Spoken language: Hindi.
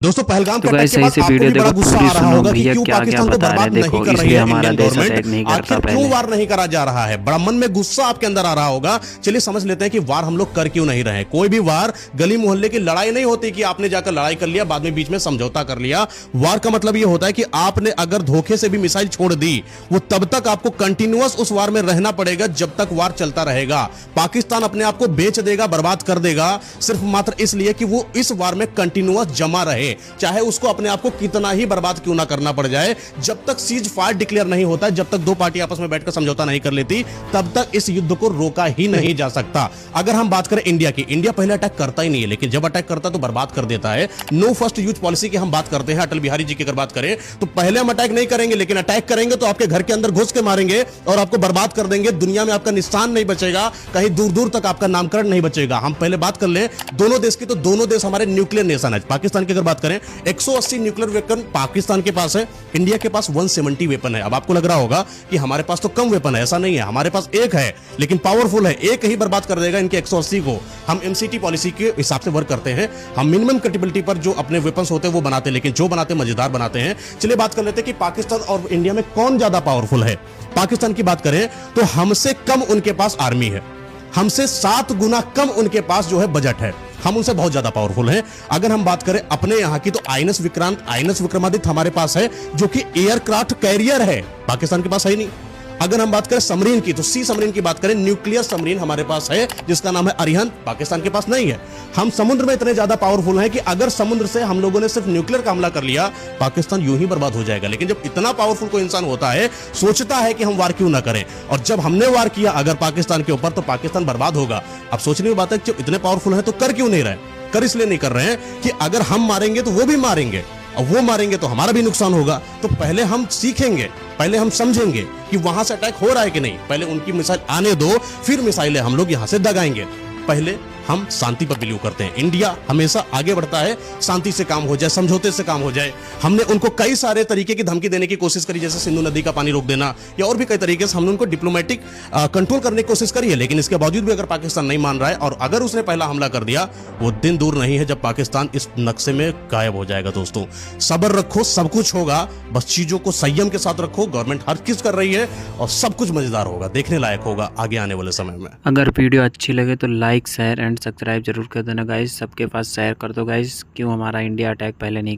दोस्तों पहलगाम के तो अटैक गाइस के सही बाद से आपको वीडियो भी बड़ा देखो, गुस्सा पूरी आ रहा सुनो होगा कि भैया क्यों क्या क्या पाकिस्तान को बता रहे बर्बाद हैं। नहीं देखो कर रही इसलिए है हमारा इंडियन देश गवर्नमेंट। अटैक नहीं करता आखिर क्यों पहले। वार नहीं करा जा रहा है, बड़ा मन में गुस्सा आपके अंदर आ रहा होगा। चलिए समझ लेते हैं कि वार हम लोग कर क्यों नहीं रहे। कोई भी वार गली मोहल्ले की लड़ाई नहीं होती कि आपने जाकर लड़ाई कर लिया बाद में बीच में समझौता कर लिया। वार का मतलब यह होता है कि आपने अगर धोखे से भी मिसाइल छोड़ दी, वो तब तक आपको कंटिन्यूअस उस वार में रहना पड़ेगा जब तक वार चलता रहेगा। पाकिस्तान अपने आप को बेच देगा, बर्बाद कर देगा, सिर्फ मात्र इसलिए कि वो इस वार में कंटिन्यूअस जमा रहे, चाहे उसको अपने आप को कितना ही बर्बाद क्यों ना करना पड़ जाए। जब तक सीज फायर डिक्लेयर नहीं होता, जब तक दो पार्टी आपस में बैठकर समझौता नहीं कर लेती, तब तक इस युद्ध को रोका ही नहीं जा सकता। अगर हम बात करें इंडिया की, इंडिया पहले अटैक करता ही नहीं है, लेकिन जब अटैक करता तो बर्बाद कर देता है। नो फर्स्ट यूज पॉलिसी की हम बात करते हैं, अटल बिहारी जी की अगर बात करें तो पहले हम अटैक नहीं करेंगे, लेकिन अटैक करेंगे तो आपके घर के अंदर घुस के मारेंगे और आपको बर्बाद कर देंगे। दुनिया में आपका निशान नहीं बचेगा, कहीं दूर दूर तक आपका नामकरण नहीं बचेगा। हम पहले बात कर ले दोनों देश की, तो दोनों देश हमारे न्यूक्लियर नेशन है। पाकिस्तान की अगर बात करें 180 न्यूक्लियर वेपन पाकिस्तान के पास है, इंडिया के पास 170 वेपन है। अब आपको लग रहा होगा कि हमारे पास तो कम वेपन है, ऐसा नहीं है। हमारे पास एक है लेकिन पावरफुल है, एक ही बर्बाद कर देगा इनके 180 को। हम एमसीटी पॉलिसी के हिसाब से वर्क करते हैं, हम मिनिमम कैपेबिलिटी पर जो अपने वेपन्स होते हैं वो बनाते हैं, लेकिन जो बनाते हैं मजेदार बनाते हैं। चलिए बात कर लेते हैं कि पाकिस्तान और इंडिया में कौन ज्यादा पावरफुल है। पाकिस्तान की बात करें तो हमसे कम उनके पास आर्मी है, हमसे 7 गुना कम उनके पास जो है बजट है, हम उनसे बहुत ज्यादा पावरफुल हैं। अगर हम बात करें अपने यहां की तो आईएनएस विक्रांत, आईएनएस विक्रमादित्य हमारे पास है, जो कि एयरक्राफ्ट कैरियर है, पाकिस्तान के पास है ही नहीं। अगर हम बात करें सबमरीन की तो सी सबमरीन की बात करें, न्यूक्लियर सबमरीन हमारे पास है जिसका नाम है अरिहंत, पाकिस्तान के पास नहीं है। हम समुद्र में इतने ज्यादा पावरफुल हैं कि अगर समुद्र से हम लोगों ने सिर्फ न्यूक्लियर का हमला कर लिया, पाकिस्तान यूं ही बर्बाद हो जाएगा। लेकिन जब इतना पावरफुल कोई इंसान होता है, सोचता है कि हम वार क्यों ना करें, और जब हमने वार किया अगर पाकिस्तान के ऊपर, तो पाकिस्तान बर्बाद होगा। अब सोचने की बात है कि जब इतने पावरफुल हैं तो कर क्यों नहीं रहे। कर इसलिए नहीं कर रहे हैं कि अगर हम मारेंगे तो वो भी मारेंगे, और वो मारेंगे तो हमारा भी नुकसान होगा। तो पहले हम सीखेंगे, पहले हम समझेंगे कि वहां से अटैक हो रहा है कि नहीं, पहले उनकी मिसाइल आने दो, फिर मिसाइलें हम लोग यहां से दगाएंगे। पहले हम शांति पर बिलीव करते हैं। इंडिया हमेशा आगे बढ़ता है, शांति से काम हो जाए, समझौते से काम हो जाए। हमने उनको कई सारे तरीके की धमकी देने की कोशिश करी, जैसे सिंधु नदी का पानी रोक देना या और भी कई तरीके से हमने उनको डिप्लोमेटिक कंट्रोल करने की कोशिश करी है। लेकिन इसके बावजूद भी अगर पाकिस्तान नहीं मान रहा है और अगर उसने पहला हमला कर दिया, वो दिन दूर नहीं है जब पाकिस्तान इस नक्शे में गायब हो जाएगा। दोस्तों सब्र रखो, सब कुछ होगा, बस चीजों को संयम के साथ रखो। गवर्नमेंट हर चीज कर रही है और सब कुछ मजेदार होगा, देखने लायक होगा आगे आने वाले समय में। अगर वीडियो अच्छी लगे तो लाइक शेयर एंड सब्सक्राइब जरूर कर देना गाइस, सबके पास शेयर कर दो गाइस। क्यों हमारा इंडिया अटैक पहले नहीं